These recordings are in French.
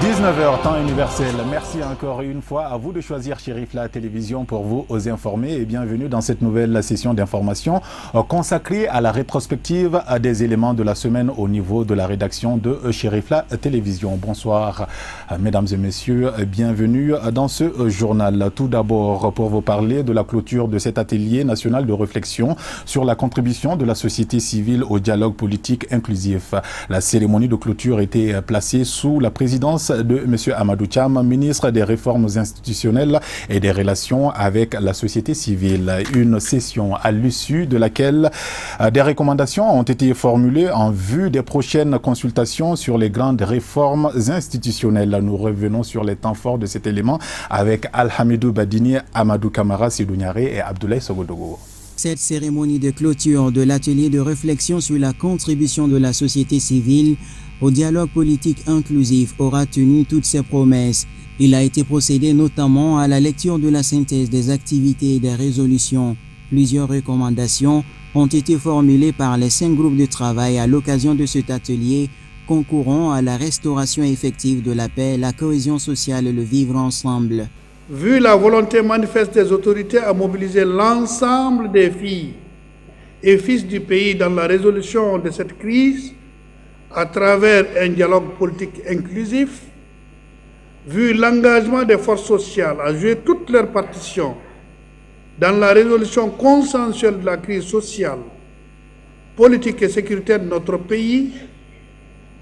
19h, temps universel. Merci encore une fois à vous de choisir Chérif la télévision pour vous informer et bienvenue dans cette nouvelle session d'information consacrée à la rétrospective des éléments de la semaine au niveau de la rédaction de Chérif la télévision. Bonsoir mesdames et messieurs, bienvenue dans ce journal. Tout d'abord pour vous parler de la clôture de cet atelier national de réflexion sur la contribution de la société civile au dialogue politique inclusif. La cérémonie de clôture était placée sous la présidence de M. Amadou Thiam, ministre des Réformes institutionnelles et des relations avec la société civile. Une session à l'issue de laquelle des recommandations ont été formulées en vue des prochaines consultations sur les grandes réformes institutionnelles. Nous revenons sur les temps forts de cet élément avec Alhamidou Badini, Amadou Kamara Sidounyaré et Abdoulaye Sogodogo. Cette cérémonie de clôture de l'atelier de réflexion sur la contribution de la société civile au dialogue politique inclusif aura tenu toutes ses promesses. Il a été procédé notamment à la lecture de la synthèse des activités et des résolutions. Plusieurs recommandations ont été formulées par les 5 groupes de travail à l'occasion de cet atelier, concourant à la restauration effective de la paix, la cohésion sociale et le vivre ensemble. Vu la volonté manifeste des autorités à mobiliser l'ensemble des filles et fils du pays dans la résolution de cette crise, à travers un dialogue politique inclusif, vu l'engagement des forces sociales à jouer toutes leurs partitions dans la résolution consensuelle de la crise sociale, politique et sécuritaire de notre pays,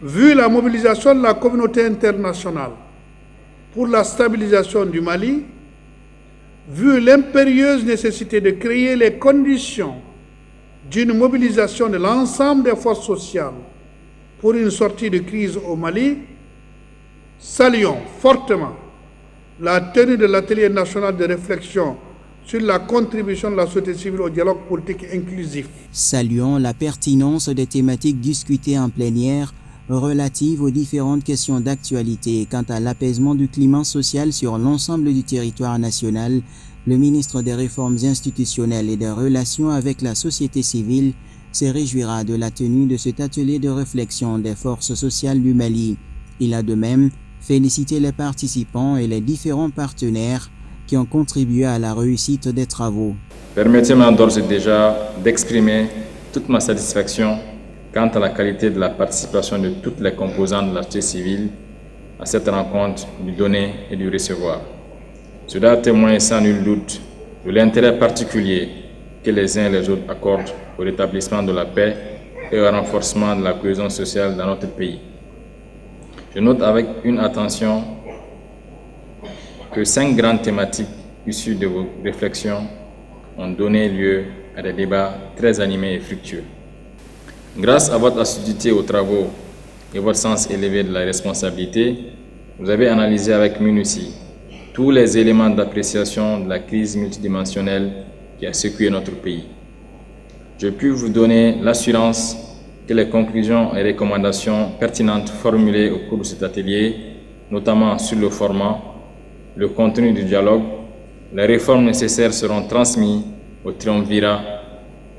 vu la mobilisation de la communauté internationale pour la stabilisation du Mali, vu l'impérieuse nécessité de créer les conditions d'une mobilisation de l'ensemble des forces sociales pour une sortie de crise au Mali, saluons fortement la tenue de l'atelier national de réflexion sur la contribution de la société civile au dialogue politique inclusif. Saluons la pertinence des thématiques discutées en plénière relatives aux différentes questions d'actualité. Quant à l'apaisement du climat social sur l'ensemble du territoire national, le ministre des Réformes institutionnelles et des relations avec la société civile se réjouira de la tenue de cet atelier de réflexion des forces sociales du Mali. Il a de même félicité les participants et les différents partenaires qui ont contribué à la réussite des travaux. Permettez-moi d'ores et déjà d'exprimer toute ma satisfaction quant à la qualité de la participation de toutes les composantes de la société civile à cette rencontre du donner et du recevoir. Cela témoigne sans nul doute de l'intérêt particulier que les uns et les autres accordent au rétablissement de la paix et au renforcement de la cohésion sociale dans notre pays. Je note avec une attention que 5 grandes thématiques issues de vos réflexions ont donné lieu à des débats très animés et fructueux. Grâce à votre assiduité aux travaux et votre sens élevé de la responsabilité, vous avez analysé avec minutie tous les éléments d'appréciation de la crise multidimensionnelle qui a secoué notre pays. Je puis vous donner l'assurance que les conclusions et recommandations pertinentes formulées au cours de cet atelier, notamment sur le format, le contenu du dialogue, les réformes nécessaires seront transmises au triumvirat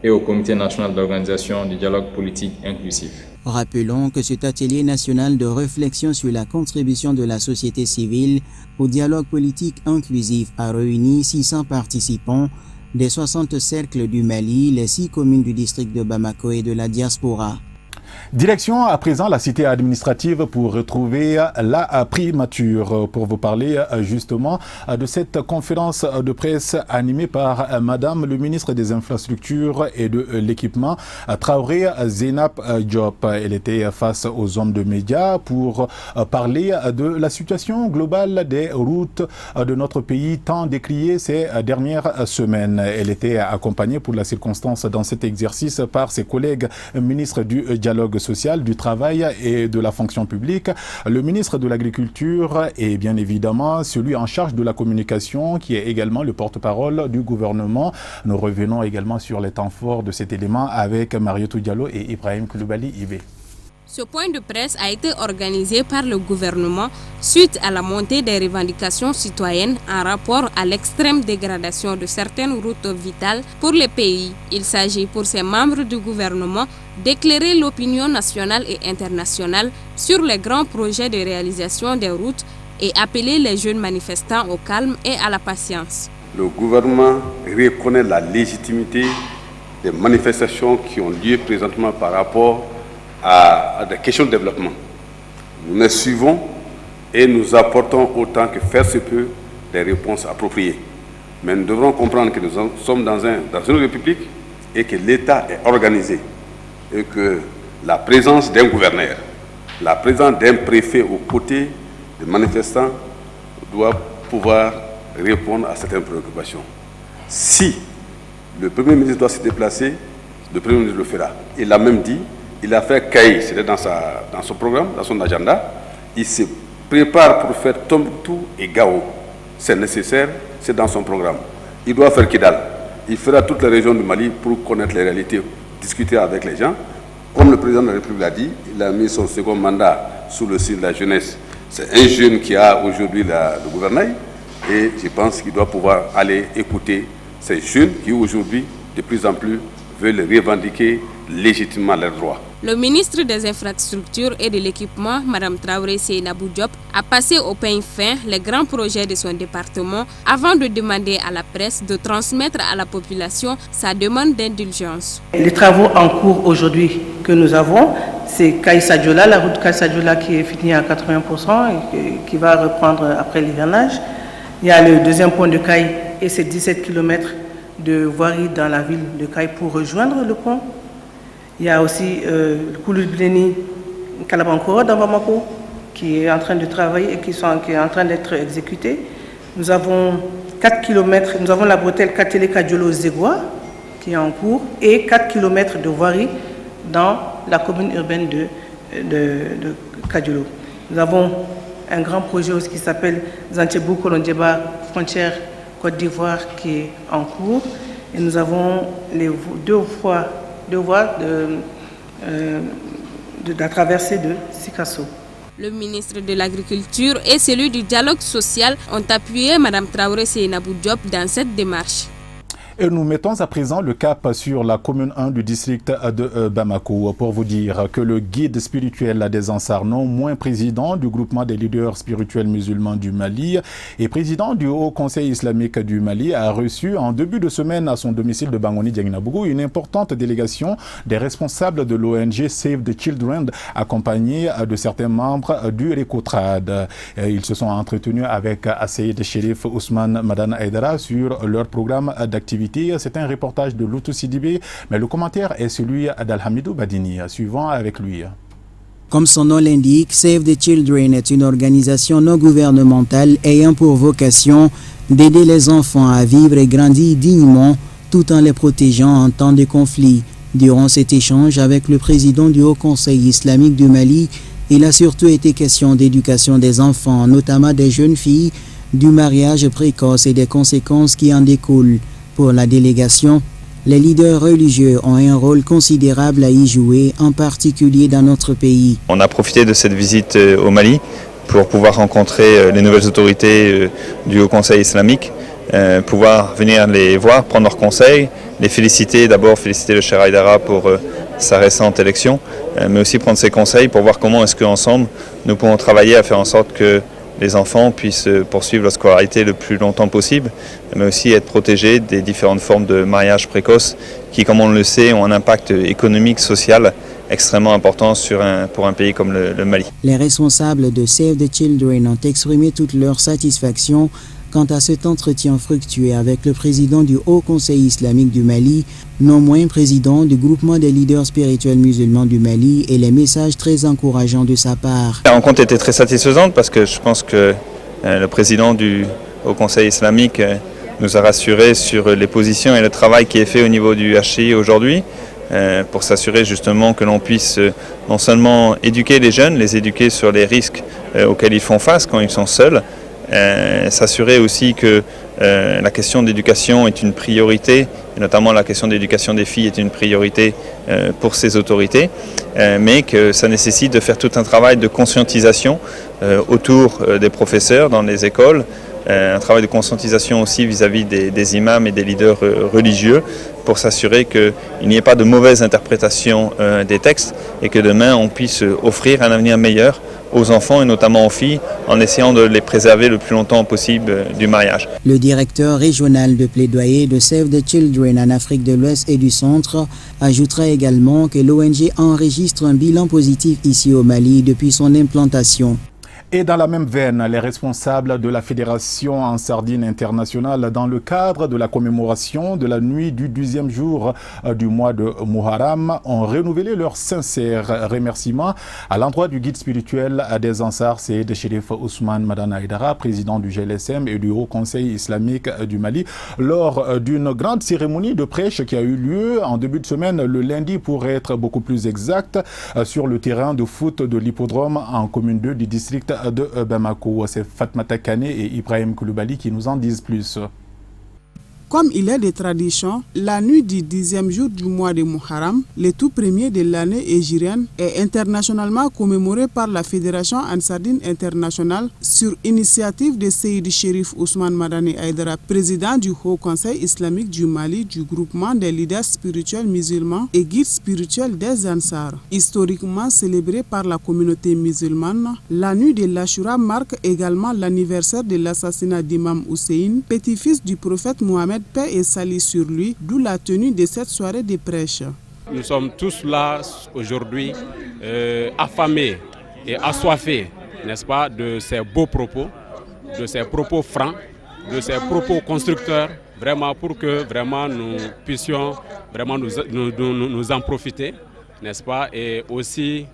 et au Comité national d'organisation du dialogue politique inclusif. Rappelons que cet atelier national de réflexion sur la contribution de la société civile au dialogue politique inclusif a réuni 600 participants des 60 cercles du Mali, les 6 communes du district de Bamako et de la diaspora. Direction à présent la cité administrative pour retrouver la primature pour vous parler justement de cette conférence de presse animée par Madame le ministre des Infrastructures et de l'Équipement, Traoré Zeynab Diop. Elle était face aux hommes de médias pour parler de la situation globale des routes de notre pays tant décriée ces dernières semaines. Elle était accompagnée pour la circonstance dans cet exercice par ses collègues ministres du dialogue social, du travail et de la fonction publique, le ministre de l'Agriculture et bien évidemment celui en charge de la communication qui est également le porte-parole du gouvernement. Nous revenons également sur les temps forts de cet élément avec Mariotou Diallo et Ibrahim Koulibaly Ibé. Ce point de presse a été organisé par le gouvernement suite à la montée des revendications citoyennes en rapport à l'extrême dégradation de certaines routes vitales pour le pays. Il s'agit pour ces membres du gouvernement d'éclairer l'opinion nationale et internationale sur les grands projets de réalisation des routes et appeler les jeunes manifestants au calme et à la patience. Le gouvernement reconnaît la légitimité des manifestations qui ont lieu présentement par rapport à des questions de développement. Nous les suivons et nous apportons autant que faire se peut des réponses appropriées. Mais nous devrons comprendre que nous sommes dans une république et que l'État est organisé et que la présence d'un gouverneur, la présence d'un préfet aux côtés des manifestants doit pouvoir répondre à certaines préoccupations. Si le Premier ministre doit se déplacer, le Premier ministre le fera. Il l'a même dit. Il a fait Kaï, c'était dans son programme, dans son agenda. Il se prépare pour faire Tombouctou et Gao. C'est nécessaire, c'est dans son programme. Il doit faire Kidal. Il fera toutes les régions du Mali pour connaître les réalités, discuter avec les gens. Comme le président de la République l'a dit, il a mis son second mandat sous le signe de la jeunesse. C'est un jeune qui a aujourd'hui le gouvernail et je pense qu'il doit pouvoir aller écouter ces jeunes qui aujourd'hui, de plus en plus, veulent revendiquer légitimement leurs droits. Le ministre des Infrastructures et de l'Équipement, Mme Traoré Seynabou Diop, a passé au peigne fin les grands projets de son département avant de demander à la presse de transmettre à la population sa demande d'indulgence. Les travaux en cours aujourd'hui que nous avons, c'est Kaï-Sadiola, la route Kaï-Sadiola qui est finie à 80% et qui va reprendre après l'hivernage. Il y a le deuxième pont de Kaï et c'est 17 km de voirie dans la ville de Kaï pour rejoindre le pont. Il y a aussi le Kouloubleni Kalabankoro dans Bamako qui est en train de travailler et qui est en train d'être exécuté. Nous avons 4 km, nous avons la bretelle Katele-Kadiolo-Zegwa qui est en cours et 4 km de voirie dans la commune urbaine de Kadiolo. Nous avons un grand projet aussi qui s'appelle Zantebou-Kolondjeba, frontière Côte d'Ivoire qui est en cours. Et nous avons les deux voies de la traversée de Sikasso. Le ministre de l'Agriculture et celui du dialogue social ont appuyé Mme Traoré Seynabou Diop dans cette démarche. Et nous mettons à présent le cap sur la commune 1 du district de Bamako pour vous dire que le guide spirituel des Ansar, non moins président du groupement des leaders spirituels musulmans du Mali et président du Haut Conseil islamique du Mali, a reçu en début de semaine à son domicile de Bangoni Diagninabougou une importante délégation des responsables de l'ONG Save the Children, accompagnés de certains membres du Récotrad. Ils se sont entretenus avec Asseïd Chérif Ousmane Madan Aïdara sur leur programme d'activité. C'est un reportage de Loutou Sidibé, mais le commentaire est celui d'Alhamidou Badini, suivant avec lui. Comme son nom l'indique, Save the Children est une organisation non gouvernementale ayant pour vocation d'aider les enfants à vivre et grandir dignement tout en les protégeant en temps de conflit. Durant cet échange avec le président du Haut Conseil islamique du Mali, il a surtout été question d'éducation des enfants, notamment des jeunes filles, du mariage précoce et des conséquences qui en découlent. Pour la délégation, les leaders religieux ont un rôle considérable à y jouer, en particulier dans notre pays. On a profité de cette visite au Mali pour pouvoir rencontrer les nouvelles autorités du Haut Conseil islamique, pouvoir venir les voir, prendre leurs conseils, les féliciter, d'abord féliciter le Cheikh Aïdara pour sa récente élection, mais aussi prendre ses conseils pour voir comment est-ce qu'ensemble nous pouvons travailler à faire en sorte que les enfants puissent poursuivre leur scolarité le plus longtemps possible, mais aussi être protégés des différentes formes de mariage précoce qui, comme on le sait, ont un impact économique, social extrêmement important pour un pays comme le Mali. Les responsables de Save the Children ont exprimé toute leur satisfaction quant à cet entretien fructueux avec le président du Haut Conseil islamique du Mali, non moins président du groupement des leaders spirituels musulmans du Mali, et les messages très encourageants de sa part. La rencontre était très satisfaisante parce que je pense que le président du Haut Conseil islamique nous a rassurés sur les positions et le travail qui est fait au niveau du HCI aujourd'hui pour s'assurer justement que l'on puisse non seulement éduquer les jeunes, les éduquer sur les risques auxquels ils font face quand ils sont seuls, s'assurer aussi que la question d'éducation est une priorité et notamment la question de l'éducation des filles est une priorité pour ces autorités, mais que ça nécessite de faire tout un travail de conscientisation autour des professeurs dans les écoles, un travail de conscientisation aussi vis-à-vis des imams et des leaders religieux pour s'assurer qu'il n'y ait pas de mauvaise interprétation des textes et que demain on puisse offrir un avenir meilleur aux enfants et notamment aux filles en essayant de les préserver le plus longtemps possible du mariage. Le directeur régional de plaidoyer de Save the Children en Afrique de l'Ouest et du Centre ajoutera également que l'ONG enregistre un bilan positif ici au Mali depuis son implantation. Et dans la même veine, les responsables de la Fédération en sardine internationale, dans le cadre de la commémoration de la nuit du 10e jour du mois de Muharram, ont renouvelé leurs sincères remerciements à l'endroit du guide spirituel des Ansar, Seyyed Cherif Ousmane Madani Aidara, président du GLSM et du Haut Conseil islamique du Mali, lors d'une grande cérémonie de prêche qui a eu lieu en début de semaine, le lundi pour être beaucoup plus exact, sur le terrain de foot de l'hippodrome en commune 2 du district de Bamako. C'est Fatmata Kane et Ibrahim Koulibaly qui nous en disent plus. Comme il est de tradition, la nuit du 10e jour du mois de Muharram, le tout premier de l'année hégirienne, est internationalement commémoré par la Fédération Ansardine internationale sur initiative de Seyyed Cherif Ousmane Madani Aidara, président du Haut Conseil islamique du Mali, du groupement des leaders spirituels musulmans et guide spirituel des Ansar. Historiquement célébrée par la communauté musulmane, la nuit de l'Ashura marque également l'anniversaire de l'assassinat d'Imam Hussein, petit-fils du prophète Mohammed, paix et salut sur lui, d'où la tenue de cette soirée de prêche. Nous sommes tous là aujourd'hui affamés et assoiffés, n'est-ce pas, de ces beaux propos, de ces propos francs, de ces propos constructeurs, vraiment pour que vraiment nous puissions vraiment nous en profiter, n'est-ce pas, et aussi,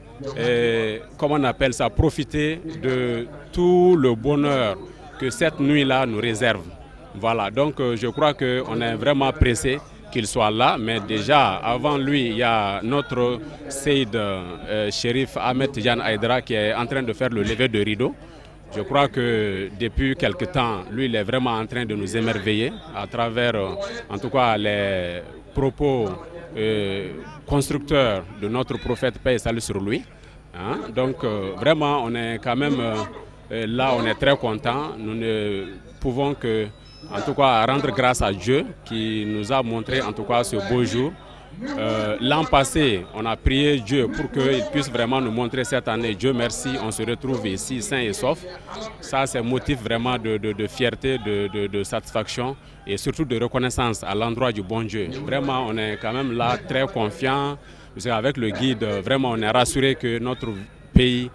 comment on appelle ça, profiter de tout le bonheur que cette nuit-là nous réserve. Voilà, donc je crois qu'on est vraiment pressé qu'il soit là, mais déjà avant lui, il y a notre Seyyed Cherif Ahmed Tidiane Aidara qui est en train de faire le lever de rideau. Je crois que depuis quelque temps, lui, il est vraiment en train de nous émerveiller à travers, en tout cas, les propos constructeurs de notre prophète, paix et salut sur lui. Hein? Donc vraiment, on est quand même là, on est très content. Nous ne pouvons que, en tout cas, rendre grâce à Dieu qui nous a montré en tout cas ce beau jour. L'an passé, on a prié Dieu pour qu'il puisse vraiment nous montrer cette année. Dieu merci, on se retrouve ici sains et saufs. Ça, c'est motif vraiment de fierté, de satisfaction et surtout de reconnaissance à l'endroit du bon Dieu. Vraiment, on est quand même là très confiant. Avec le guide, vraiment, on est rassuré que notre pays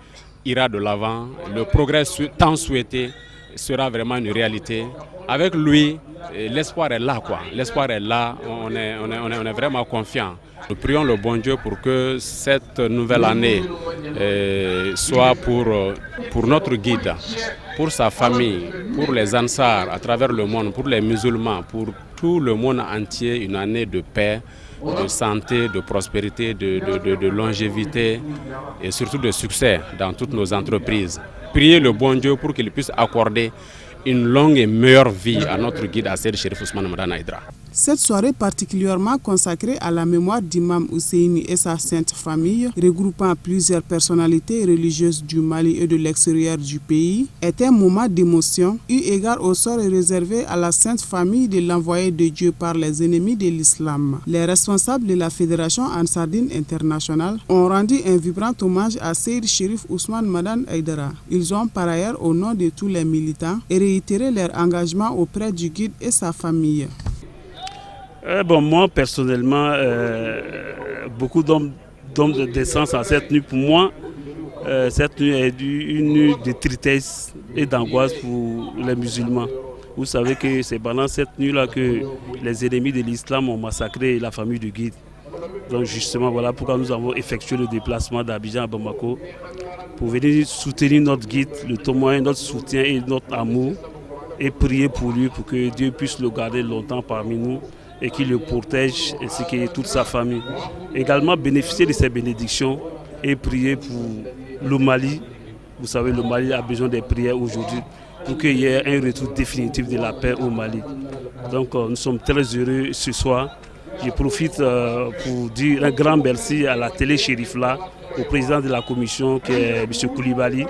ira de l'avant. Le progrès tant souhaité sera vraiment une réalité. Avec lui, l'espoir est là, quoi. L'espoir est là, on est vraiment confiant. Nous prions le bon Dieu pour que cette nouvelle année soit pour notre guide, pour sa famille, pour les Ansars à travers le monde, pour les musulmans, pour tout le monde entier, une année de paix, de santé, de prospérité, de longévité et surtout de succès dans toutes nos entreprises. Priez le bon Dieu pour qu'il puisse accorder une longue et meilleure vie à notre guide, à Seyyed Cherif Ousmane Madani Aidara. Cette soirée particulièrement consacrée à la mémoire d'Imam Hussein et sa sainte famille, regroupant plusieurs personnalités religieuses du Mali et de l'extérieur du pays, est un moment d'émotion eu égard au sort réservé à la sainte famille de l'envoyé de Dieu par les ennemis de l'islam. Les responsables de la Fédération Ansardine internationale ont rendu un vibrant hommage à Seyyed Cherif Ousmane Madani Aidara. Ils ont par ailleurs, au nom de tous les militants, réitéré leur engagement auprès du guide et sa famille. Moi, personnellement, beaucoup d'hommes de sens à cette nuit. Pour moi, cette nuit est une nuit de tristesse et d'angoisse pour les musulmans. Vous savez que c'est pendant cette nuit-là que les ennemis de l'islam ont massacré la famille du guide. Donc justement, voilà pourquoi nous avons effectué le déplacement d'Abidjan à Bamako pour venir soutenir notre guide, le témoin, notre soutien et notre amour et prier pour lui pour que Dieu puisse le garder longtemps parmi nous et qu'il le protège ainsi que toute sa famille. Également bénéficier de ces bénédictions et prier pour le Mali. Vous savez, le Mali a besoin des prières aujourd'hui pour qu'il y ait un retour définitif de la paix au Mali. Donc nous sommes très heureux ce soir. Je profite pour dire un grand merci à la télé Chérifla, au président de la commission qui est M. Koulibaly.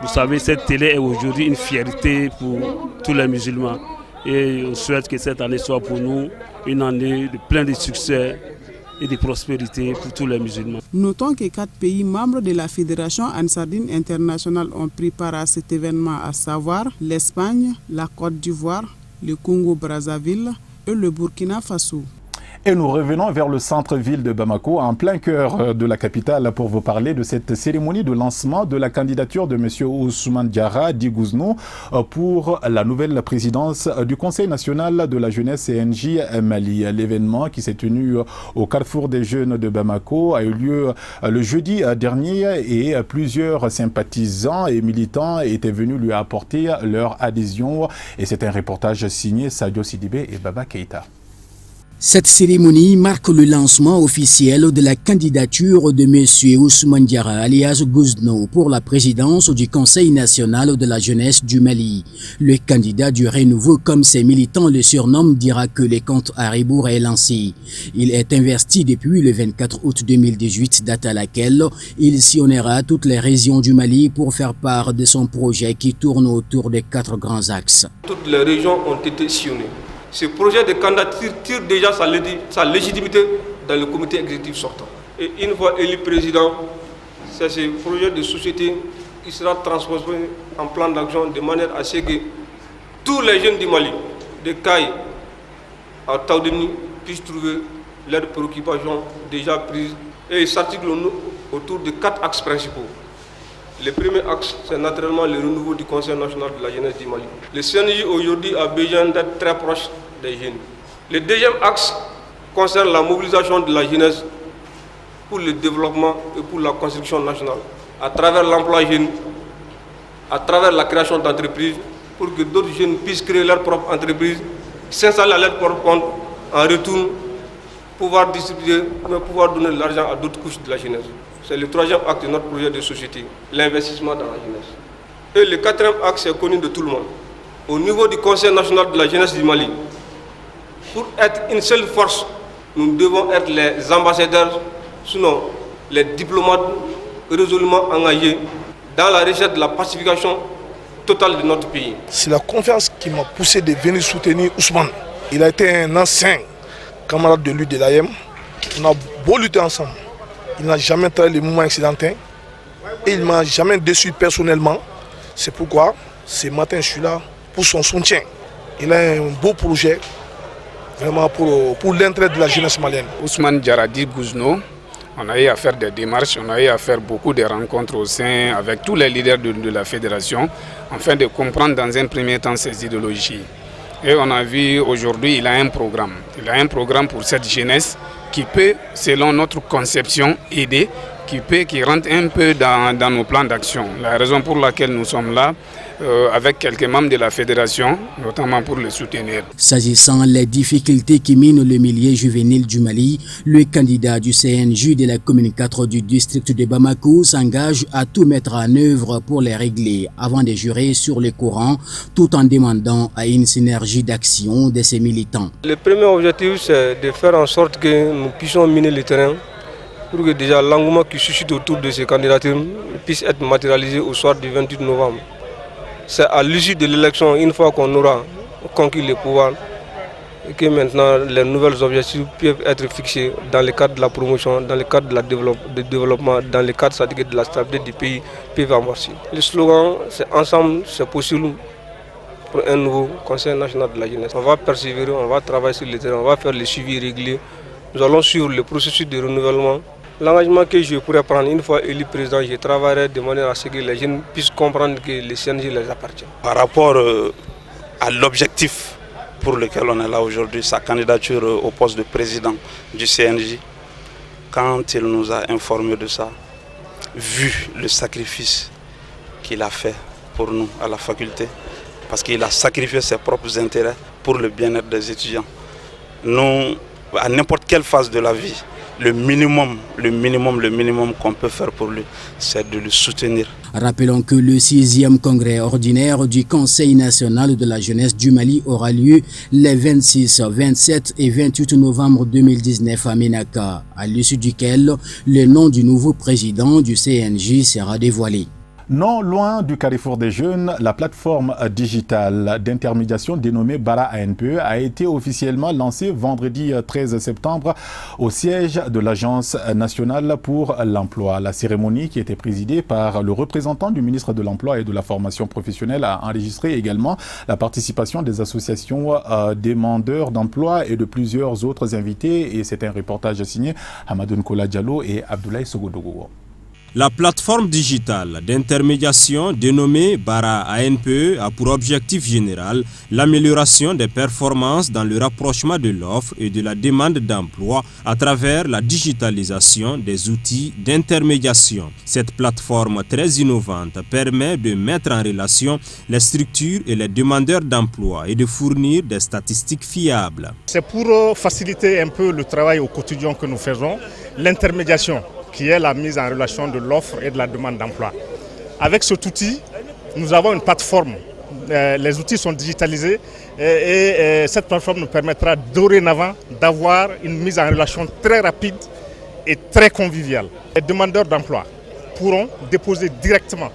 Vous savez, cette télé est aujourd'hui une fierté pour tous les musulmans. Et on souhaite que cette année soit pour nous une année pleine de succès et de prospérité pour tous les musulmans. Notons que 4 pays membres de la Fédération Ansardine Internationale ont pris part à cet événement, à savoir l'Espagne, la Côte d'Ivoire, le Congo-Brazzaville et le Burkina Faso. Et nous revenons vers le centre-ville de Bamako, en plein cœur de la capitale, pour vous parler de cette cérémonie de lancement de la candidature de M. Ousmane Diarra Digouznou pour la nouvelle présidence du Conseil national de la jeunesse CNJ Mali. L'événement qui s'est tenu au Carrefour des jeunes de Bamako a eu lieu le jeudi dernier et plusieurs sympathisants et militants étaient venus lui apporter leur adhésion. Et c'est un reportage signé Sadio Sidibé et Baba Keïta. Cette cérémonie marque le lancement officiel de la candidature de M. Ousmane Diarra alias Gouznou pour la présidence du Conseil national de la jeunesse du Mali. Le candidat du renouveau, comme ses militants le surnomment, dira que le compte à rebours est lancé. Il est investi depuis le 24 août 2018, date à laquelle il sillonnera toutes les régions du Mali pour faire part de son projet qui tourne autour de 4 grands axes. Toutes les régions ont été sillonnées. Ce projet de candidature tire déjà sa légitimité dans le comité exécutif sortant. Et une fois élu président, c'est ce projet de société qui sera transposé en plan d'action de manière à ce que tous les jeunes du Mali, de Caille à Taoudeni, puissent trouver leurs préoccupations déjà prises et s'articulent autour de 4 axes principaux. Le premier axe, c'est naturellement le renouveau du Conseil national de la jeunesse du Mali. Le CNJ aujourd'hui a besoin d'être très proche des jeunes. Le deuxième axe concerne la mobilisation de la jeunesse pour le développement et pour la construction nationale, à travers l'emploi jeune, à travers la création d'entreprises, pour que d'autres jeunes puissent créer leur propre entreprise, s'installer à leur propre compte, en retour, pouvoir distribuer, mais pouvoir donner de l'argent à d'autres couches de la jeunesse. C'est le troisième acte de notre projet de société, l'investissement dans la jeunesse. Et le quatrième axe est connu de tout le monde. Au niveau du Conseil national de la jeunesse du Mali, pour être une seule force, nous devons être les ambassadeurs, sinon les diplomates résolument engagés dans la recherche de la pacification totale de notre pays. C'est la confiance qui m'a poussé de venir soutenir Ousmane. Il a été un ancien camarade de lui de l'AM. On a beau lutter ensemble. Il n'a jamais travaillé les mouvements accidentels et il ne m'a jamais déçu personnellement. C'est pourquoi ce matin je suis là pour son soutien. Il a un beau projet vraiment pour l'intérêt de la jeunesse malienne. Ousmane Diarra Digouznou, on a eu à faire des démarches, on a eu à faire beaucoup de rencontres au sein avec tous les leaders de la fédération afin de comprendre dans un premier temps ses idéologies. Et on a vu aujourd'hui il a un programme. Il a un programme pour cette jeunesse qui peut, selon notre conception, aider, qui rentre un peu dans nos plans d'action. La raison pour laquelle nous sommes là, avec quelques membres de la fédération, notamment pour le soutenir. S'agissant des difficultés qui minent le milieu juvénile du Mali, le candidat du CNJ de la commune 4 du district de Bamako s'engage à tout mettre en œuvre pour les régler avant de jurer sur le Coran, tout en demandant à une synergie d'action de ses militants. Le premier objectif, c'est de faire en sorte que nous puissions miner le terrain pour que déjà l'engouement qui suscite autour de ces candidatures puisse être matérialisé au soir du 28 novembre. C'est à l'issue de l'élection, une fois qu'on aura conquis le pouvoir, que maintenant les nouvelles objectifs peuvent être fixés dans le cadre de la promotion, dans le cadre du développement, dans le cadre de la stabilité du pays, peuvent amorcer. Le slogan, c'est ensemble, c'est possible pour un nouveau Conseil national de la jeunesse. On va persévérer, on va travailler sur le terrain, on va faire le suivi régulier. Nous allons suivre le processus de renouvellement. L'engagement que je pourrais prendre une fois élu président, je travaillerai de manière à ce que les jeunes puissent comprendre que le CNJ les appartient. Par rapport à l'objectif pour lequel on est là aujourd'hui, sa candidature au poste de président du CNJ, quand il nous a informé de ça, vu le sacrifice qu'il a fait pour nous à la faculté, parce qu'il a sacrifié ses propres intérêts pour le bien-être des étudiants. Nous, à n'importe quelle phase de la vie, le minimum qu'on peut faire pour lui, c'est de le soutenir. Rappelons que le 6e congrès ordinaire du Conseil national de la jeunesse du Mali aura lieu les 26, 27 et 28 novembre 2019 à Ménaka, à l'issue duquel le nom du nouveau président du CNJ sera dévoilé. Non loin du carrefour des jeunes, la plateforme digitale d'intermédiation dénommée Bara ANPE a été officiellement lancée vendredi 13 septembre au siège de l'Agence nationale pour l'emploi. La cérémonie, qui était présidée par le représentant du ministre de l'Emploi et de la formation professionnelle, a enregistré également la participation des associations demandeurs d'emploi et de plusieurs autres invités. Et c'est un reportage signé Hamadou Nkola Diallo et Abdoulaye Sogodogo. La plateforme digitale d'intermédiation dénommée Bara ANPE a pour objectif général l'amélioration des performances dans le rapprochement de l'offre et de la demande d'emploi à travers la digitalisation des outils d'intermédiation. Cette plateforme très innovante permet de mettre en relation les structures et les demandeurs d'emploi et de fournir des statistiques fiables. C'est pour faciliter un peu le travail au quotidien que nous faisons, l'intermédiation, qui est la mise en relation de l'offre et de la demande d'emploi. Avec cet outil, nous avons une plateforme. Les outils sont digitalisés et cette plateforme nous permettra dorénavant d'avoir une mise en relation très rapide et très conviviale. Les demandeurs d'emploi pourront déposer directement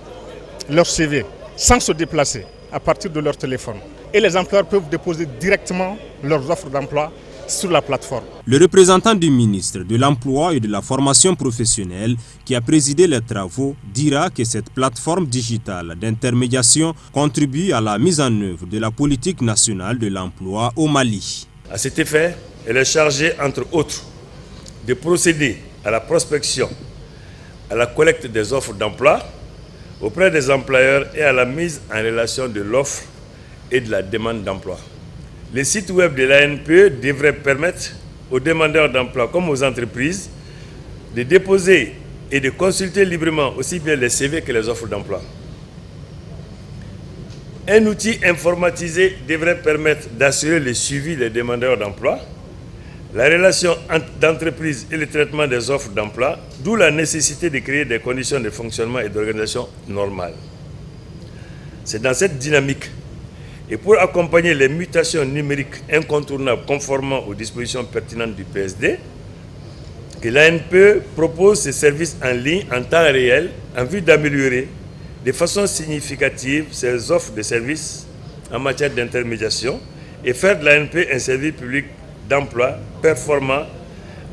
leur CV sans se déplacer à partir de leur téléphone. Et les employeurs peuvent déposer directement leurs offres d'emploi sur la plateforme. Le représentant du ministre de l'Emploi et de la formation professionnelle qui a présidé les travaux dira que cette plateforme digitale d'intermédiation contribue à la mise en œuvre de la politique nationale de l'emploi au Mali. À cet effet, elle est chargée, entre autres, de procéder à la prospection, à la collecte des offres d'emploi auprès des employeurs et à la mise en relation de l'offre et de la demande d'emploi. Les sites web de l'ANPE devraient permettre aux demandeurs d'emploi comme aux entreprises de déposer et de consulter librement aussi bien les CV que les offres d'emploi. Un outil informatisé devrait permettre d'assurer le suivi des demandeurs d'emploi, la relation entre l'entreprise et le traitement des offres d'emploi, d'où la nécessité de créer des conditions de fonctionnement et d'organisation normales. C'est dans cette dynamique et pour accompagner les mutations numériques incontournables conformément aux dispositions pertinentes du PSD, que l'ANPE propose ces services en ligne en temps réel en vue d'améliorer de façon significative ses offres de services en matière d'intermédiation et faire de l'ANPE un service public d'emploi performant,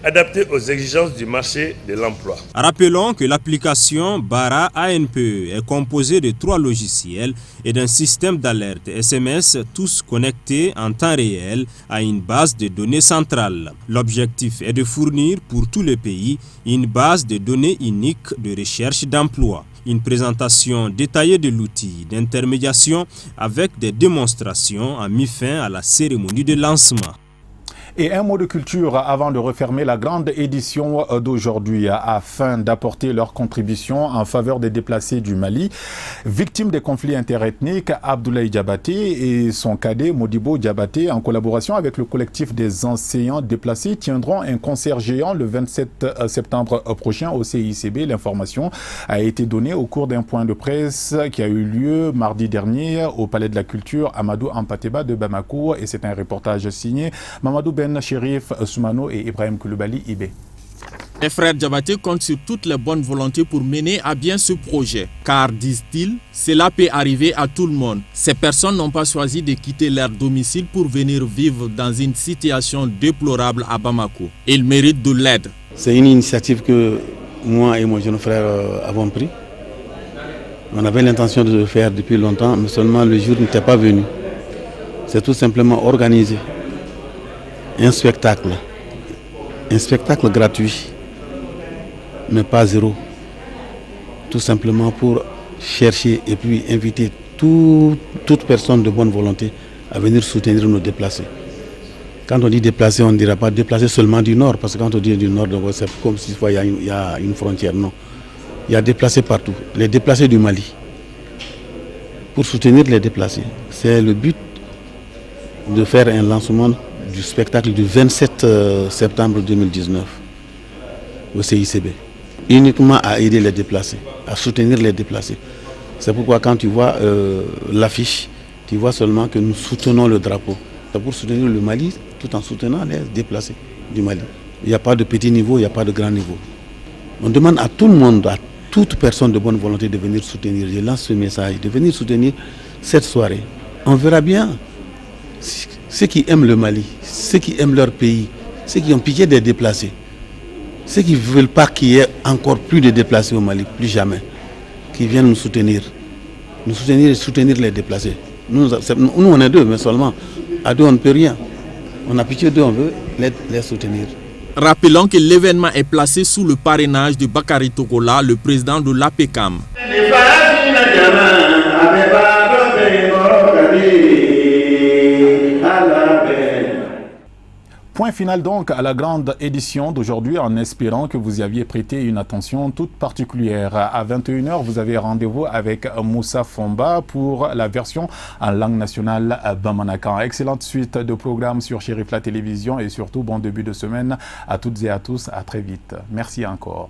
adapté aux exigences du marché de l'emploi. Rappelons que l'application Bara ANPE est composée de 3 logiciels et d'un système d'alerte SMS, tous connectés en temps réel à une base de données centrale. L'objectif est de fournir pour tout le pays une base de données unique de recherche d'emploi. Une présentation détaillée de l'outil d'intermédiation avec des démonstrations a mis fin à la cérémonie de lancement. Et un mot de culture avant de refermer la grande édition d'aujourd'hui afin d'apporter leur contribution en faveur des déplacés du Mali. Victime des conflits interethniques, Abdoulaye Diabaté et son cadet Modibo Diabaté, en collaboration avec le collectif des enseignants déplacés, tiendront un concert géant le 27 septembre prochain au CICB. L'information a été donnée au cours d'un point de presse qui a eu lieu mardi dernier au Palais de la Culture Amadou Ampateba de Bamako. Et c'est un reportage signé Mamadou Ben Chérif Soumano et Ibrahim Koulibaly Ibé. Les frères Diabaté comptent sur toutes les bonnes volontés pour mener à bien ce projet. Car, disent-ils, cela peut arriver à tout le monde. Ces personnes n'ont pas choisi de quitter leur domicile pour venir vivre dans une situation déplorable à Bamako. Ils méritent de l'aide. C'est une initiative que moi et mon jeune frère avons pris. On avait l'intention de le faire depuis longtemps, mais seulement le jour n'était pas venu. C'est tout simplement organisé. Un spectacle gratuit, mais pas zéro. Tout simplement pour chercher et puis inviter toute personne de bonne volonté à venir soutenir nos déplacés. Quand on dit déplacés, on ne dira pas déplacés seulement du Nord, parce que quand on dit du Nord, c'est comme s'il y a une frontière. Non, il y a déplacés partout. Les déplacés du Mali. Pour soutenir les déplacés, c'est le but de faire un lancement du spectacle du 27 septembre 2019 au CICB, uniquement à aider les déplacés, à soutenir les déplacés. C'est pourquoi quand tu vois l'affiche, tu vois seulement que nous soutenons le drapeau. C'est pour soutenir le Mali tout en soutenant les déplacés du Mali. Il n'y a pas de petit niveau, il n'y a pas de grand niveau. On demande à tout le monde, à toute personne de bonne volonté de venir soutenir. Je lance ce message, de venir soutenir cette soirée. On verra bien ceux qui aiment le Mali, ceux qui aiment leur pays, ceux qui ont pitié des déplacés, ceux qui ne veulent pas qu'il y ait encore plus de déplacés au Mali, plus jamais, qui viennent nous soutenir et soutenir les déplacés. Nous on est deux, mais seulement à deux on ne peut rien. On a pitié d'eux, on veut les soutenir. Rappelons que l'événement est placé sous le parrainage de Bakary Togola, le président de l'APECAM. Point final donc à la grande édition d'aujourd'hui, en espérant que vous y aviez prêté une attention toute particulière. À 21h, vous avez rendez-vous avec Moussa Fomba pour la version en langue nationale Bamanakan. Excellente suite de programmes sur Chérif La Télévision et surtout bon début de semaine à toutes et à tous. À très vite. Merci encore.